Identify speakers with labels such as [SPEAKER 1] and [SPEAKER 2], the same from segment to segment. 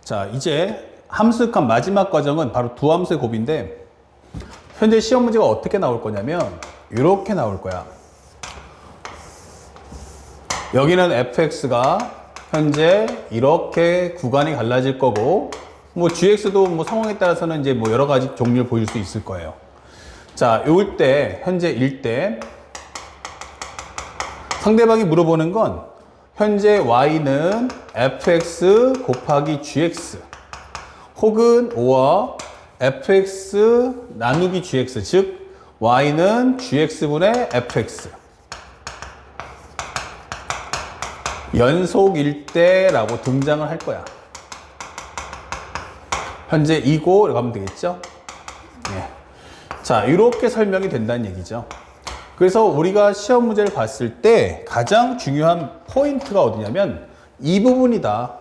[SPEAKER 1] 자, 이제 함수극한 마지막 과정은 바로 두 함수의 곱인데, 현재 시험 문제가 어떻게 나올 거냐면 이렇게 나올 거야. 여기는 fx가 현재 이렇게 구간이 갈라질 거고, 뭐 gx도 뭐 상황에 따라서는 이제 뭐 여러 가지 종류를 보일 수 있을 거예요. 자, 요일 때, 현재 일 때 상대방이 물어보는 건 현재 y는 fx 곱하기 gx 혹은 or fx 나누기 gx, 즉 y는 gx분의 fx 연속일 때라고 등장을 할 거야. 현재 이고 라고 하면 되겠죠? 예. 자, 이렇게 설명이 된다는 얘기죠. 그래서 우리가 시험 문제를 봤을 때 가장 중요한 포인트가 어디냐면 이 부분이다.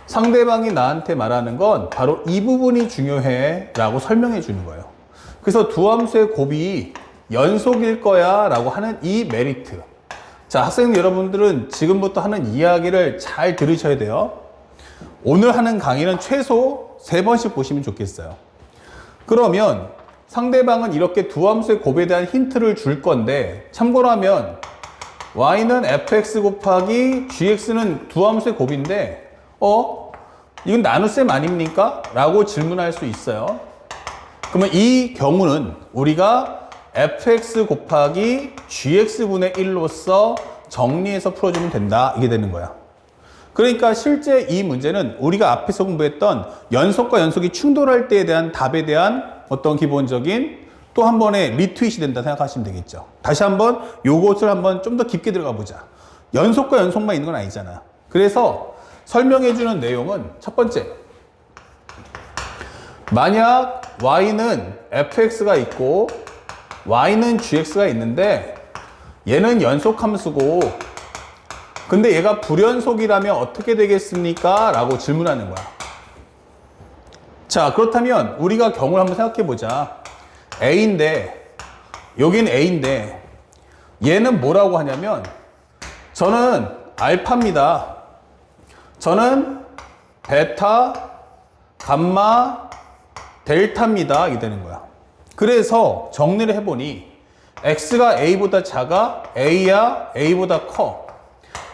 [SPEAKER 1] 상대방이 나한테 말하는 건 바로 이 부분이 중요해 라고 설명해 주는 거예요. 그래서 두 함수의 곱이 연속일 거야 라고 하는 이 메리트. 자, 학생 여러분들은 지금부터 하는 이야기를 잘 들으셔야 돼요. 오늘 하는 강의는 최소 3번씩 보시면 좋겠어요. 그러면 상대방은 이렇게 두 함수의 곱에 대한 힌트를 줄 건데, 참고로 하면 y는 fx 곱하기 gx는 두 함수의 곱인데 이건 나눗셈 아닙니까? 라고 질문할 수 있어요. 그러면 이 경우는 우리가 fx 곱하기 gx분의 1로서 정리해서 풀어주면 된다, 이게 되는 거야. 그러니까 실제 이 문제는 우리가 앞에서 공부했던 연속과 연속이 충돌할 때에 대한 답에 대한 어떤 기본적인 또 한 번의 리트윗이 된다 생각하시면 되겠죠. 다시 한번 요것을 한번 좀 더 깊게 들어가 보자. 연속과 연속만 있는 건 아니잖아. 그래서 설명해 주는 내용은 첫 번째, 만약 y는 fx가 있고 y는 gx가 있는데 얘는 연속함수고 근데 얘가 불연속이라면 어떻게 되겠습니까? 라고 질문하는 거야. 자, 그렇다면 우리가 경우를 한번 생각해 보자. A인데, 여긴 A인데, 얘는 뭐라고 하냐면, 저는 알파입니다. 저는 베타, 감마, 델타입니다. 이게 되는 거야. 그래서 정리를 해보니, X가 A보다 작아, A야 A보다 커.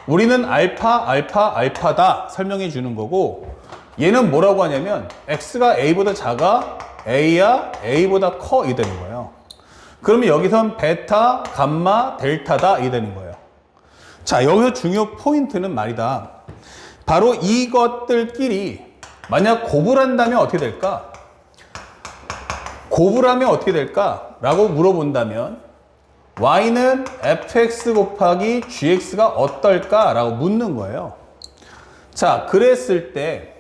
[SPEAKER 1] 우리는 알파다 설명해 주는 거고, 얘는 뭐라고 하냐면 x가 a보다 작아, a야 a보다 커, 이 되는 거예요. 그러면 여기선 베타, 감마, 델타다, 이 되는 거예요. 자, 여기서 중요 포인트는 말이다. 바로 이것들끼리 만약 곱을 한다면 어떻게 될까? 곱을 하면 어떻게 될까? 라고 물어본다면 y는 fx 곱하기 gx가 어떨까? 라고 묻는 거예요. 자, 그랬을 때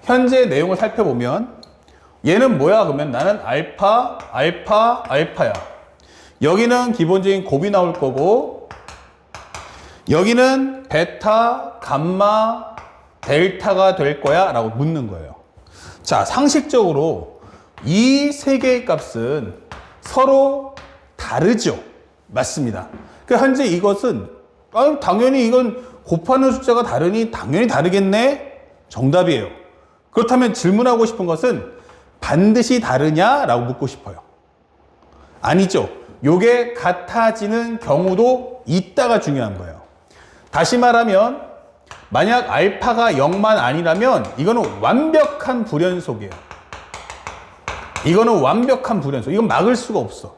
[SPEAKER 1] 현재 내용을 살펴보면 얘는 뭐야? 그러면 나는 알파야. 여기는 기본적인 곱이 나올 거고 여기는 베타, 감마, 델타가 될 거야? 라고 묻는 거예요. 자, 상식적으로 이 세 개의 값은 서로 다르죠? 맞습니다. 그 현재 이것은 당연히 이건 곱하는 숫자가 다르니 당연히 다르겠네? 정답이에요. 그렇다면 질문하고 싶은 것은 반드시 다르냐라고 묻고 싶어요. 아니죠. 요게 같아지는 경우도 있다가 중요한 거예요. 다시 말하면 만약 알파가 0만 아니라면 이거는 완벽한 불연속이에요. 이거는 완벽한 불연속. 이건 막을 수가 없어.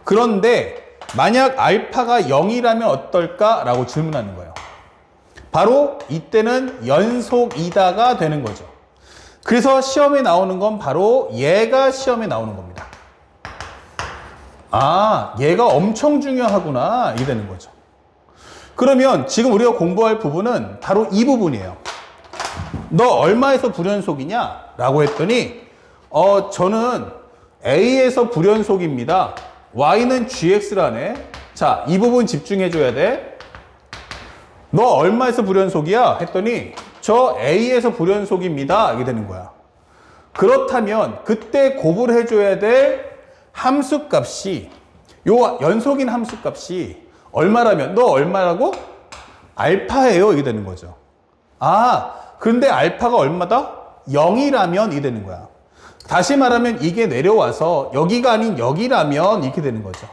[SPEAKER 1] 그런데 만약 알파가 0이라면 어떨까라고 질문하는 거예요. 바로 이때는 연속이다가 되는 거죠. 그래서 시험에 나오는 건 바로 얘가 시험에 나오는 겁니다. 아, 얘가 엄청 중요하구나, 이게 되는 거죠. 그러면 지금 우리가 공부할 부분은 바로 이 부분이에요. 너 얼마에서 불연속이냐? 라고 했더니 저는 A에서 불연속입니다. Y는 GX라네. 자, 이 부분 집중해 줘야 돼. 너 얼마에서 불연속이야? 했더니 저 A에서 불연속입니다. 이게 되는 거야. 그렇다면 그때 곱을 해줘야 될 함수값이, 요 연속인 함수값이 얼마라면, 너 얼마라고? 알파예요. 이게 되는 거죠. 아, 그런데 알파가 얼마다? 0이라면 이 되는 거야. 다시 말하면 이게 내려와서 여기가 아닌 여기라면 이렇게 되는 거죠.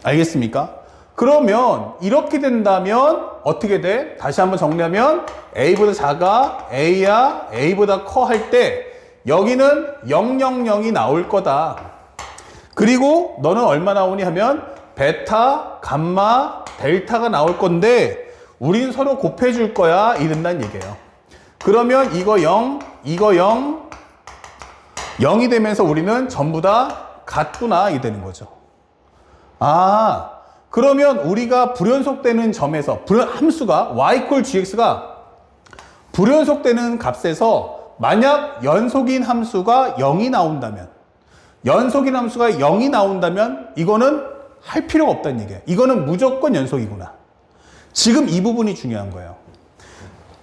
[SPEAKER 1] 알겠습니까? 그러면 이렇게 된다면 어떻게 돼? 다시 한번 정리하면 A보다 작아, A야, A보다 커 할 때 여기는 000이 나올 거다. 그리고 너는 얼마 나오니 하면 베타, 감마, 델타가 나올 건데 우린 서로 곱해줄 거야 이런다는 얘기예요. 그러면 이거 0, 이거 0, 0이 되면서 우리는 전부 다 같구나 이 되는 거죠. 아, 그러면 우리가 불연속되는 점에서 함수가 y = gx가 불연속되는 값에서 만약 연속인 함수가 0이 나온다면 연속인 함수가 0이 나온다면 이거는 할 필요가 없다는 얘기예요. 이거는 무조건 연속이구나. 지금 이 부분이 중요한 거예요.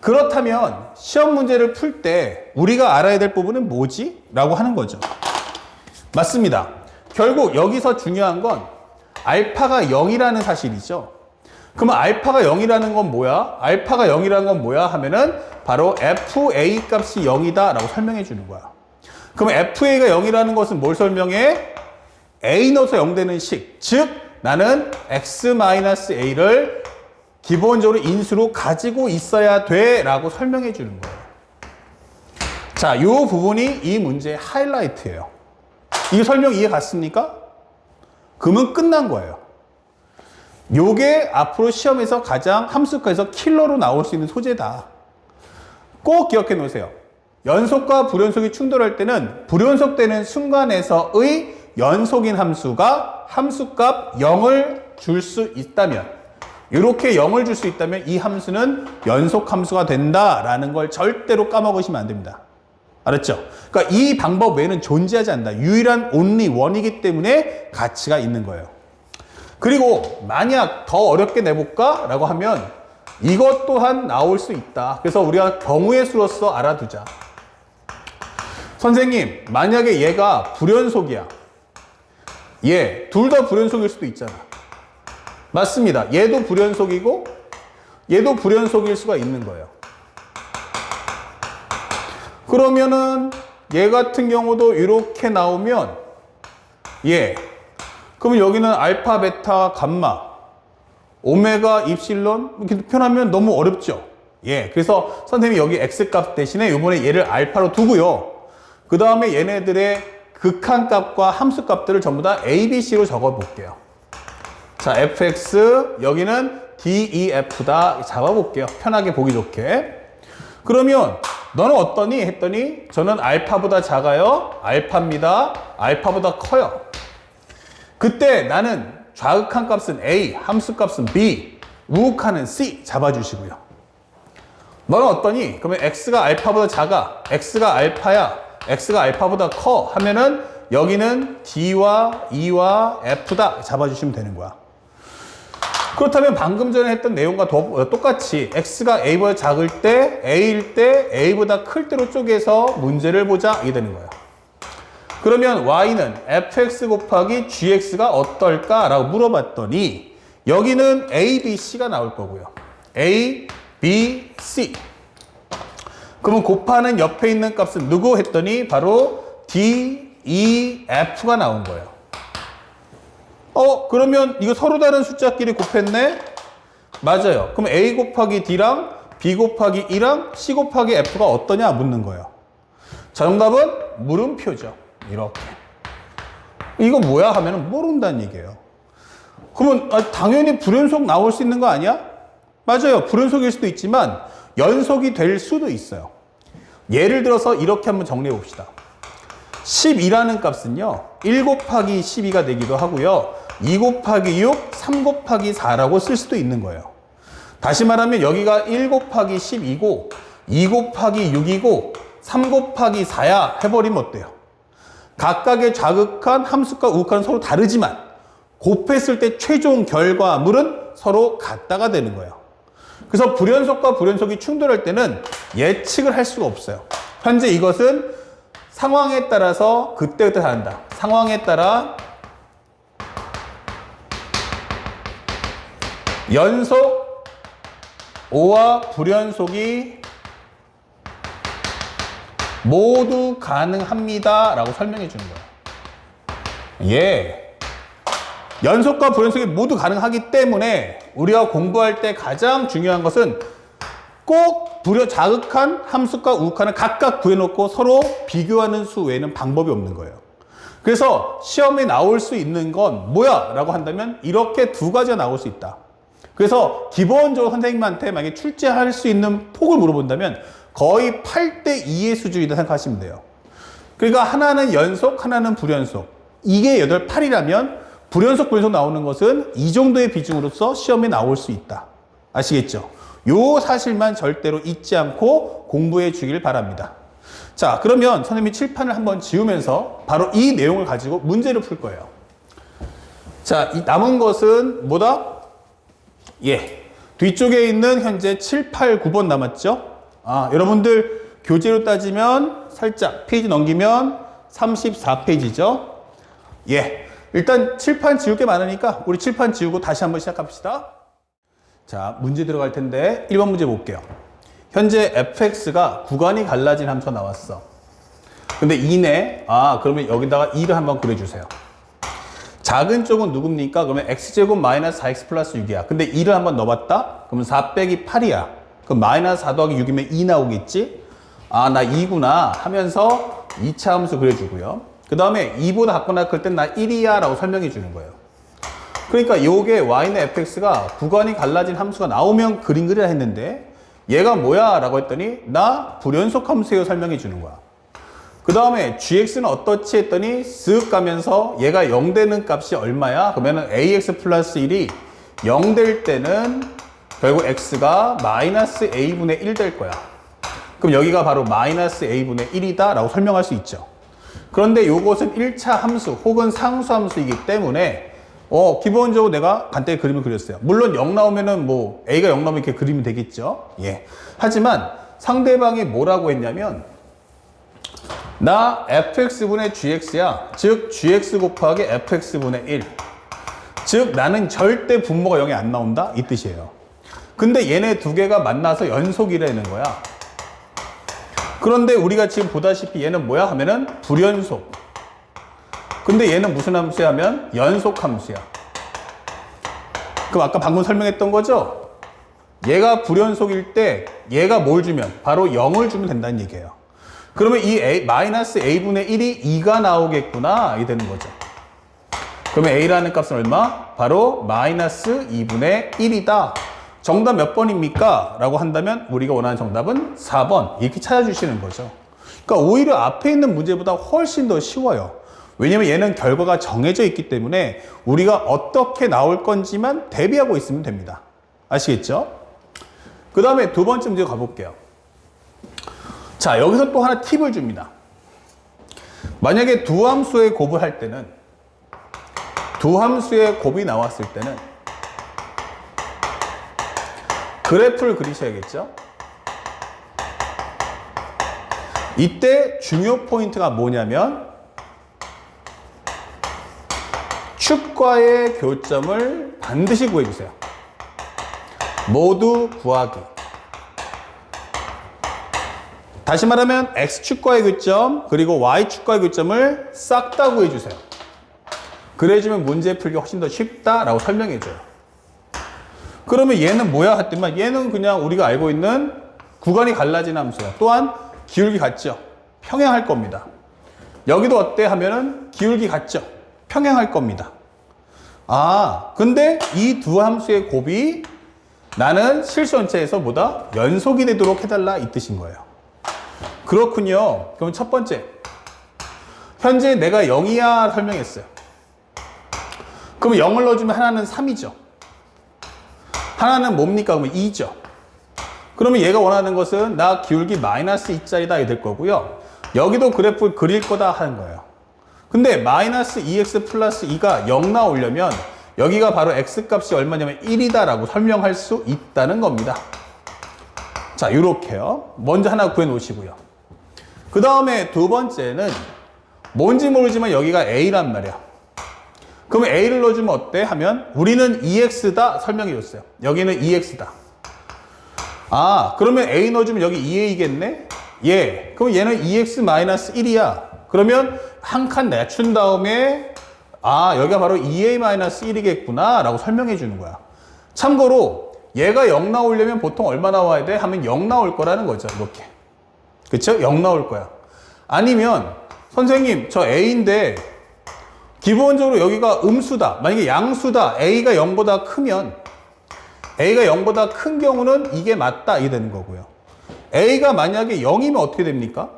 [SPEAKER 1] 그렇다면 시험 문제를 풀 때 우리가 알아야 될 부분은 뭐지? 라고 하는 거죠. 맞습니다. 결국 여기서 중요한 건 알파가 0이라는 사실이죠. 그러면 알파가 0이라는 건 뭐야? 알파가 0이라는 건 뭐야? 하면은 바로 FA 값이 0이다 라고 설명해 주는 거야. 그럼 FA가 0이라는 것은 뭘 설명해? A 넣어서 0 되는 식. 즉 나는 X-A를 기본적으로 인수로 가지고 있어야 돼 라고 설명해 주는 거예요. 자, 이 부분이 이 문제의 하이라이트예요. 이 설명 이해 갔습니까? 그러면 끝난 거예요. 요게 앞으로 시험에서 가장 함수과에서 킬러로 나올 수 있는 소재다. 꼭 기억해 놓으세요. 연속과 불연속이 충돌할 때는 불연속되는 순간에서의 연속인 함수가 함수값 0을 줄 수 있다면, 이렇게 0을 줄 수 있다면 이 함수는 연속 함수가 된다라는 걸 절대로 까먹으시면 안 됩니다. 알았죠? 그러니까 이 방법 외에는 존재하지 않는다. 유일한 only one이기 때문에 가치가 있는 거예요. 그리고 만약 더 어렵게 내볼까? 라고 하면 이것 또한 나올 수 있다. 그래서 우리가 경우의 수로서 알아두자. 선생님, 만약에 얘가 불연속이야. 둘 다 불연속일 수도 있잖아. 맞습니다. 얘도 불연속이고 얘도 불연속일 수가 있는 거예요. 그러면은 얘 같은 경우도 이렇게 나오면 그러면 여기는 알파, 베타, 감마, 오메가, 입실론 이렇게 표현하면 너무 어렵죠. 그래서 선생님이 여기 X값 대신에 이번에 얘를 알파로 두고요. 그 다음에 얘네들의 극한값과 함수값들을 전부 다 A, B, C로 적어 볼게요. 자, fx 여기는 DEF다 잡아볼게요. 편하게 보기 좋게. 그러면 너는 어떠니? 했더니 저는 알파보다 작아요. 알파입니다. 알파보다 커요. 그때 나는 좌극한 값은 A, 함수값은 B, 우극한은 C 잡아주시고요. 너는 어떠니? 그러면 X가 알파보다 작아. X가 알파야. X가 알파보다 커 하면은 여기는 D와 E와 F다 잡아주시면 되는 거야. 그렇다면 방금 전에 했던 내용과 똑같이 X가 A보다 작을 때 A일 때 A보다 클 때로 쪼개서 문제를 보자 이게 되는 거예요. 그러면 Y는 fx 곱하기 gx가 어떨까? 라고 물어봤더니 여기는 A, B, C가 나올 거고요. A, B, C. 그러면 곱하는 옆에 있는 값은 누구? 했더니 바로 D, E, F가 나온 거예요. 그러면 이거 서로 다른 숫자끼리 곱했네? 맞아요. 그럼 A 곱하기 D랑 B 곱하기 E랑 C 곱하기 F가 어떠냐 묻는 거예요. 정답은 물음표죠. 이렇게. 이거 뭐야 하면은 모른다는 얘기예요. 그러면 당연히 불연속 나올 수 있는 거 아니야? 맞아요. 불연속일 수도 있지만 연속이 될 수도 있어요. 예를 들어서 이렇게 한번 정리해 봅시다. 12라는 값은요. 1 곱하기 12가 되기도 하고요. 2 곱하기 6, 3 곱하기 4라고 쓸 수도 있는 거예요. 다시 말하면 여기가 1 곱하기 12고 2 곱하기 6이고 3 곱하기 4야 해버리면 어때요? 각각의 좌극한, 함수과 우극한은 서로 다르지만 곱했을 때 최종 결과물은 서로 같다가 되는 거예요. 그래서 불연속과 불연속이 충돌할 때는 예측을 할 수가 없어요. 현재 이것은 상황에 따라서 그때그때 다른다. 상황에 따라 연속 O와 불연속이 모두 가능합니다 라고 설명해 주는 거예요. 예. 연속과 불연속이 모두 가능하기 때문에 우리가 공부할 때 가장 중요한 것은 꼭 자극한 함수과 우극한을 각각 구해놓고 서로 비교하는 수 외에는 방법이 없는 거예요. 그래서 시험에 나올 수 있는 건 뭐야? 라고 한다면 이렇게 두 가지가 나올 수 있다. 그래서 기본적으로 선생님한테 만약에 출제할 수 있는 폭을 물어본다면 거의 8대 2의 수준이다 생각하시면 돼요. 그러니까 하나는 연속, 하나는 불연속. 이게 8, 8이라면 불연속, 불연속 나오는 것은 이 정도의 비중으로서 시험에 나올 수 있다. 아시겠죠? 요 사실만 절대로 잊지 않고 공부해 주길 바랍니다. 자, 그러면 선생님이 칠판을 한번 지우면서 바로 이 내용을 가지고 문제를 풀 거예요. 자, 이 남은 것은 뭐다? 예. 뒤쪽에 있는 현재 7, 8, 9번 남았죠? 여러분들 교재로 따지면 살짝 페이지 넘기면 34페이지죠? 예. 일단 칠판 지울 게 많으니까 우리 칠판 지우고 다시 한번 시작합시다. 자, 문제 들어갈 텐데 1번 문제 볼게요. 현재 fx가 구간이 갈라진 함수가 나왔어. 근데 2네. 그러면 여기다가 2를 한번 그려주세요. 작은 쪽은 누굽니까? 그러면 x제곱 마이너스 4x 플러스 6이야. 근데 2를 한번 넣어봤다? 그러면 4 빼기 8이야. 그럼 마이너스 4 더하기 6이면 2 나오겠지? 나 2구나 하면서 2차 함수 그려주고요. 그 다음에 2보다 작거나 클 땐 나 1이야 라고 설명해 주는 거예요. 그러니까 요게 y는 fx가 구간이 갈라진 함수가 나오면 그림 그리라 했는데 얘가 뭐야? 라고 했더니 나 불연속 함수예요 설명해 주는 거야. 그 다음에 gx는 어떻지 했더니 쓱 가면서 얘가 0 되는 값이 얼마야? 그러면은 ax 플러스 1이 0 될 때는 결국 x가 마이너스 a분의 1 될 거야. 그럼 여기가 바로 마이너스 a분의 1이다 라고 설명할 수 있죠. 그런데 요것은 1차 함수 혹은 상수 함수이기 때문에 기본적으로 내가 간단히 그림을 그렸어요. 물론 0 나오면은 뭐 a가 0 나오면 이렇게 그리면 되겠죠. 예. 하지만 상대방이 뭐라고 했냐면 나 fx분의 gx야. 즉 gx 곱하기 fx분의 1. 즉 나는 절대 분모가 0이 안 나온다 이 뜻이에요. 근데 얘네 두 개가 만나서 연속이라는 거야. 그런데 우리가 지금 보다시피 얘는 뭐야 하면은 불연속. 근데 얘는 무슨 함수야 하면 연속 함수야. 그럼 아까 방금 설명했던 거죠? 얘가 불연속일 때 얘가 뭘 주면? 바로 0을 주면 된다는 얘기예요. 그러면 이 마이너스 a분의 1이 2가 나오겠구나 이 되는 거죠. 그러면 a라는 값은 얼마? 바로 마이너스 2분의 1이다. 정답 몇 번입니까? 라고 한다면 우리가 원하는 정답은 4번 이렇게 찾아주시는 거죠. 그러니까 오히려 앞에 있는 문제보다 훨씬 더 쉬워요. 왜냐면 얘는 결과가 정해져 있기 때문에 우리가 어떻게 나올 건지만 대비하고 있으면 됩니다. 아시겠죠? 그 다음에 두 번째 문제 가볼게요. 자, 여기서 또 하나 팁을 줍니다. 만약에 두 함수의 곱을 할 때는 두 함수의 곱이 나왔을 때는 그래프를 그리셔야겠죠? 이때 중요 포인트가 뭐냐면 축과의 교점을 반드시 구해주세요. 모두 구하기. 다시 말하면 x축과의 교점 그리고 y축과의 교점을 싹 다 구해주세요. 그래주면 문제 풀기 훨씬 더 쉽다라고 설명해줘요. 그러면 얘는 뭐야 했더니 얘는 그냥 우리가 알고 있는 구간이 갈라진 함수야. 또한 기울기 같죠? 평행할 겁니다. 여기도 어때 하면은 기울기 같죠? 평행할 겁니다. 근데 이 두 함수의 곱이 나는 실수원체에서 뭐다? 연속이 되도록 해달라 이 뜻인 거예요. 그렇군요. 그럼 첫 번째. 현재 내가 0이야 설명했어요. 그럼 0을 넣어주면 하나는 3이죠. 하나는 뭡니까? 그러면 2죠. 그러면 얘가 원하는 것은 나 기울기 마이너스 2짜리다 이렇게 될 거고요. 여기도 그래프를 그릴 거다 하는 거예요. 근데 마이너스 2x 플러스 2가 0 나오려면 여기가 바로 x 값이 얼마냐면 1이다 라고 설명할 수 있다는 겁니다. 자, 요렇게요. 먼저 하나 구해 놓으시고요. 그 다음에 두 번째는 뭔지 모르지만 여기가 a란 말이야. 그러면 a를 넣어주면 어때? 하면 우리는 2x다 설명해 줬어요. 여기는 2x다. 그러면 a 넣어주면 여기 2a겠네? 예. 그럼 얘는 2x-1이야. 그러면 한 칸 낮춘 다음에 아, 여기가 바로 2a-1이겠구나 라고 설명해 주는 거야. 참고로 얘가 0 나오려면 보통 얼마 나와야 돼? 하면 0 나올 거라는 거죠. 이렇게. 그쵸? 0 나올 거야. 아니면 선생님 저 a인데 기본적으로 여기가 음수다. 만약에 양수다. a가 0보다 크면 a가 0보다 큰 경우는 이게 맞다. 이게 되는 거고요. a가 만약에 0이면 어떻게 됩니까?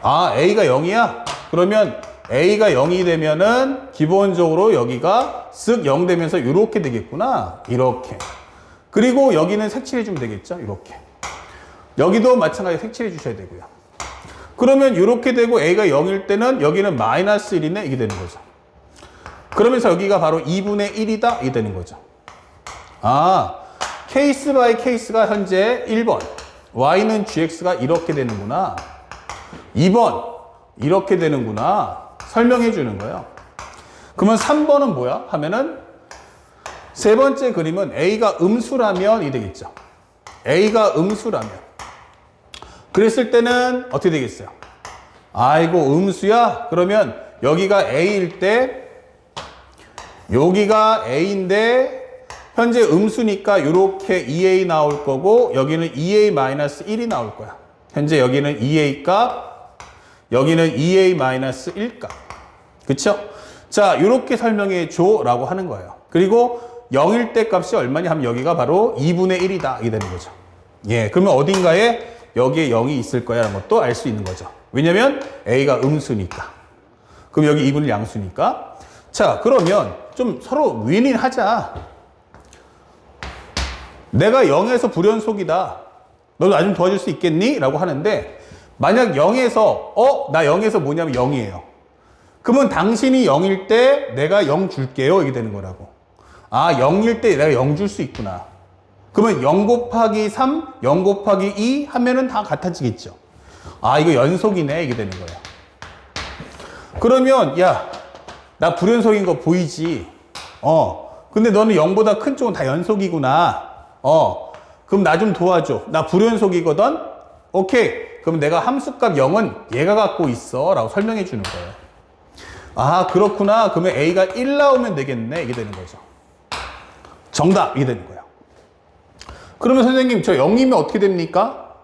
[SPEAKER 1] 아, a가 0이야? 그러면 a가 0이 되면은 기본적으로 여기가 쓱 0 되면서 이렇게 되겠구나. 이렇게. 그리고 여기는 색칠해 주면 되겠죠? 이렇게. 여기도 마찬가지로 색칠해 주셔야 되고요. 그러면 이렇게 되고 a가 0일 때는 여기는 마이너스 1이네. 이게 되는 거죠. 그러면서 여기가 바로 2분의 1이다. 이게 되는 거죠. 아, 케이스 바이 케이스가 현재 1번. y는 gx가 이렇게 되는구나. 2번. 이렇게 되는구나. 설명해 주는 거예요. 그러면 3번은 뭐야? 하면은 세 번째 그림은 a가 음수라면 이 되겠죠. a가 음수라면. 그랬을 때는 어떻게 되겠어요? 아이고 음수야? 그러면 여기가 a일 때 여기가 a인데 현재 음수니까 이렇게 2a 나올 거고 여기는 2a-1이 나올 거야. 현재 여기는 2a 값, 여기는 2a-1 값. 그쵸? 자, 이렇게 설명해 줘 라고 하는 거예요. 그리고 0일 때 값이 얼마냐 하면 여기가 바로 2분의 1이다. 이게 되는 거죠. 예, 그러면 어딘가에 여기에 0이 있을 거야 라는 것도 알 수 있는 거죠. 왜냐면 a가 음수니까. 그럼 여기 2분의 1 양수니까. 자, 그러면 좀 서로 윈윈 하자. 내가 0에서 불연속이다. 너 나 좀 도와줄 수 있겠니? 라고 하는데 만약 0에서 나 0에서 뭐냐면 0이에요. 그러면 당신이 0일 때 내가 0 줄게요. 이게 되는 거라고. 아, 0일 때 내가 0 줄 수 있구나. 그러면 0 곱하기 3, 0 곱하기 2 하면은 다 같아지겠죠. 아, 이거 연속이네. 이게 되는 거예요. 그러면 야, 나 불연속인 거 보이지? 근데 너는 0보다 큰 쪽은 다 연속이구나. 그럼 나 좀 도와줘. 나 불연속이거든? 오케이. 그럼 내가 함수값 0은 얘가 갖고 있어. 라고 설명해 주는 거예요. 아, 그렇구나. 그러면 a가 1 나오면 되겠네. 이게 되는 거죠. 정답. 이게 되는 거예요. 그러면 선생님, 저 0이면 어떻게 됩니까?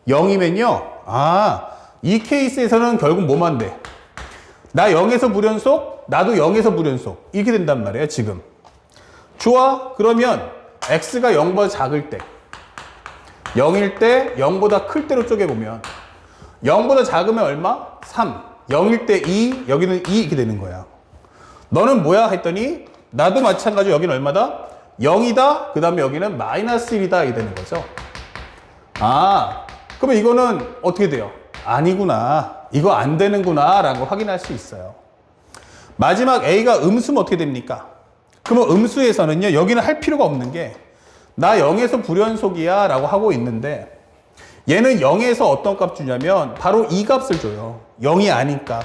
[SPEAKER 1] 0이면요. 아, 이 케이스에서는 결국 뭐만 돼? 나 0에서 불연속, 나도 0에서 불연속. 이렇게 된단 말이에요, 지금. 좋아. 그러면 x가 0보다 작을 때, 0일 때, 0보다 클 때로 쪼개보면 0보다 작으면 얼마? 3. 0일 때 2, 여기는 2 이렇게 되는 거야. 너는 뭐야? 했더니 나도 마찬가지로 여기는 얼마다? 0이다. 그 다음에 여기는 마이너스 1이다. 이게 되는 거죠. 아, 그러면 이거는 어떻게 돼요? 아니구나. 이거 안 되는구나. 라고 확인할 수 있어요. 마지막 a가 음수면 어떻게 됩니까? 그러면 음수에서는요, 여기는 할 필요가 없는 게, 나 0에서 불연속이야 라고 하고 있는데, 얘는 0에서 어떤 값 주냐면, 바로 이 값을 줘요. 0이 아닌 값.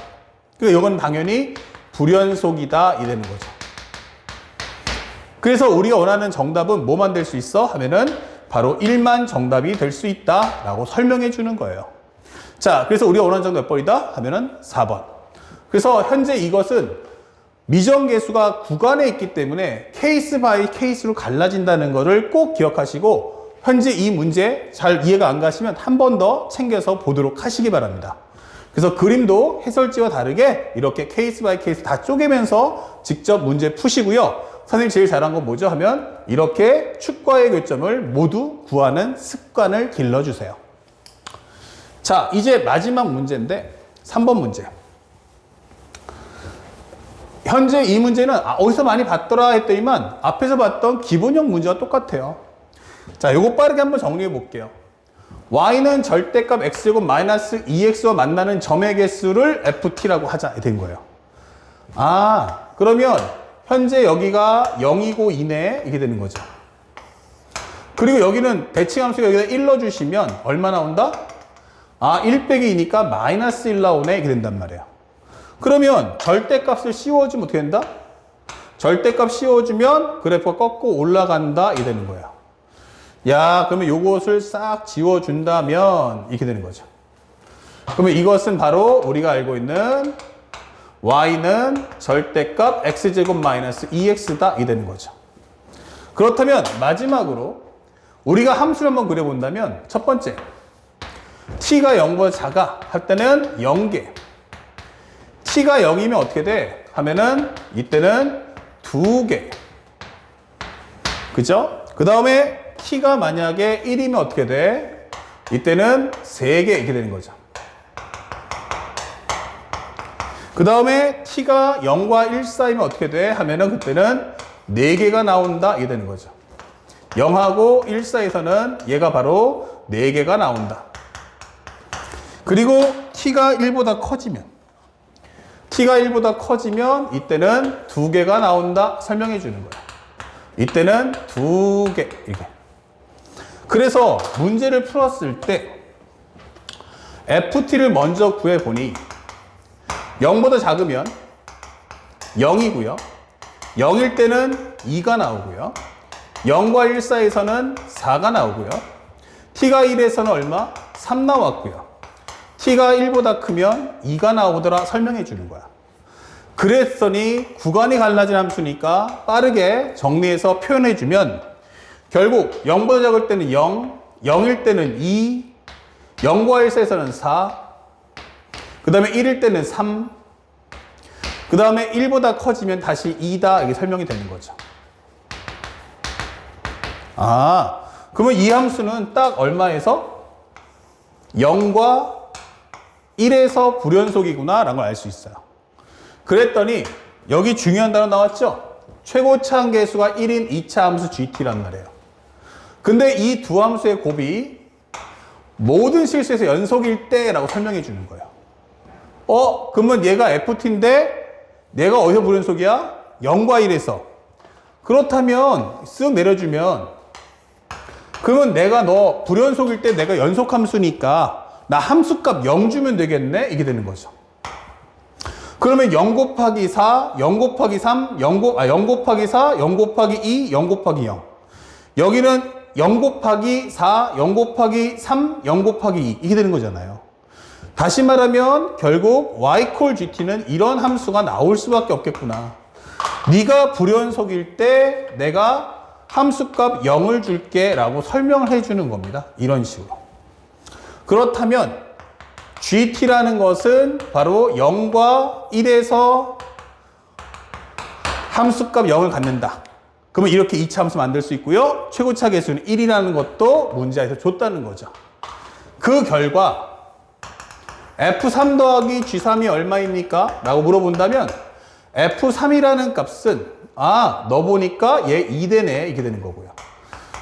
[SPEAKER 1] 그러니까 이건 당연히 불연속이다. 이 되는 거죠. 그래서 우리가 원하는 정답은 뭐만 될 수 있어? 하면은, 바로 1만 정답이 될 수 있다. 라고 설명해 주는 거예요. 자, 그래서 우리가 원하는 정답 몇 번이다? 하면은 4번. 그래서 현재 이것은 미정계수가 구간에 있기 때문에 케이스 바이 케이스로 갈라진다는 것을 꼭 기억하시고 현재 이 문제 잘 이해가 안 가시면 한 번 더 챙겨서 보도록 하시기 바랍니다. 그래서 그림도 해설지와 다르게 이렇게 케이스 바이 케이스 다 쪼개면서 직접 문제 푸시고요. 선생님 제일 잘한 건 뭐죠? 하면 이렇게 축과의 교점을 모두 구하는 습관을 길러주세요. 자, 이제 마지막 문제인데 3번 문제. 현재 이 문제는 어디서 많이 봤더라 했더니만 앞에서 봤던 기본형 문제와 똑같아요. 자, 요거 빠르게 한번 정리해 볼게요. y는 절대값 x제곱 마이너스 2x와 만나는 점의 개수를 ft라고 하자 된 거예요. 아, 그러면 현재 여기가 0이고 2네 이게 되는 거죠. 그리고 여기는 대칭함수가 여기다 1 넣어주시면 얼마 나온다? 아, 1 빼기 2니까 마이너스 1 나오네 이게 된단 말이에요. 그러면 절대값을 씌워주면 어떻게 된다? 절대값 씌워주면 그래프가 꺾고 올라간다 이게 되는 거예요. 야, 그러면 요것을 싹 지워준다면 이렇게 되는 거죠. 그러면 이것은 바로 우리가 알고 있는 y는 절대값 x제곱 마이너스 2x다 이 되는 거죠. 그렇다면 마지막으로 우리가 함수를 한번 그려본다면 첫 번째 t가 0보다 작아 할 때는 0개, t가 0이면 어떻게 돼? 하면은 이때는 2개, 그죠? 그 다음에 t가 만약에 1이면 어떻게 돼? 이때는 3개 이렇게 되는 거죠. 그 다음에 t가 0과 1 사이면 어떻게 돼? 하면은 그때는 4개가 나온다 이게 되는 거죠. 0하고 1 사이에서는 얘가 바로 4개가 나온다. 그리고 t가 1보다 커지면 이때는 2개가 나온다 설명해 주는 거야. 이때는 2개 이렇게. 그래서 문제를 풀었을 때 ft를 먼저 구해보니 0보다 작으면 0이고요. 0일 때는 2가 나오고요. 0과 1 사이에서는 4가 나오고요. t가 1에서는 얼마? 3 나왔고요. t가 1보다 크면 2가 나오더라 설명해 주는 거야. 그랬더니 구간이 갈라진 함수니까 빠르게 정리해서 표현해 주면 결국 0보다 작을 때는 0, 0일 때는 2, 0과 1 사이에서는 4, 그 다음에 1일 때는 3, 그 다음에 1보다 커지면 다시 2다 이게 설명이 되는 거죠. 아, 그러면 이 함수는 딱 얼마에서? 0과 1에서 불연속이구나 라는 걸 알 수 있어요. 그랬더니 여기 중요한 단어 나왔죠? 최고차 한계수가 1인 2차 함수 GT란 말이에요. 근데 이 두 함수의 곱이 모든 실수에서 연속일 때 라고 설명해 주는 거예요. 그러면 얘가 FT인데 내가 어디서 불연속이야? 0과 1에서. 그렇다면 쓱 내려주면 그러면 내가 너 불연속일 때 내가 연속함수니까 나 함수값 0 주면 되겠네? 이게 되는 거죠. 그러면 0 곱하기 4, 0 곱하기 3, 0 곱하기 4, 0 곱하기 2, 0 곱하기 0. 여기는 0 곱하기 4, 0 곱하기 3, 0 곱하기 2 이게 되는 거잖아요. 다시 말하면 결국 y 콜 gt는 이런 함수가 나올 수밖에 없겠구나. 네가 불연속일 때 내가 함수값 0을 줄게 라고 설명을 해주는 겁니다. 이런 식으로. 그렇다면 gt라는 것은 바로 0과 1에서 함수값 0을 갖는다. 그러면 이렇게 2차 함수 만들 수 있고요. 최고차 계수는 1이라는 것도 문제에서 줬다는 거죠. 그 결과 F3 더하기 G3이 얼마입니까? 라고 물어본다면 F3이라는 값은 너 보니까 얘 2되네 이렇게 되는 거고요.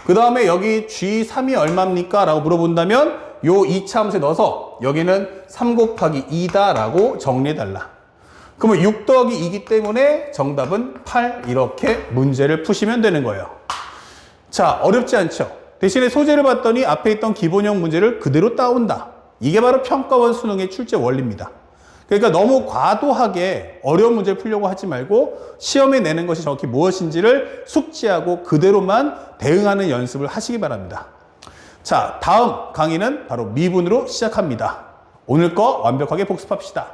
[SPEAKER 1] 그 다음에 여기 G3이 얼마입니까? 라고 물어본다면 요 2차 함수에 넣어서 여기는 3 곱하기 2다 라고 정리해달라. 그러면 6 더하기 2이기 때문에 정답은 8 이렇게 문제를 푸시면 되는 거예요. 자, 어렵지 않죠? 대신에 소재를 봤더니 앞에 있던 기본형 문제를 그대로 따온다. 이게 바로 평가원 수능의 출제 원리입니다. 그러니까 너무 과도하게 어려운 문제를 풀려고 하지 말고 시험에 내는 것이 정확히 무엇인지를 숙지하고 그대로만 대응하는 연습을 하시기 바랍니다. 자, 다음 강의는 바로 미분으로 시작합니다. 오늘 거 완벽하게 복습합시다.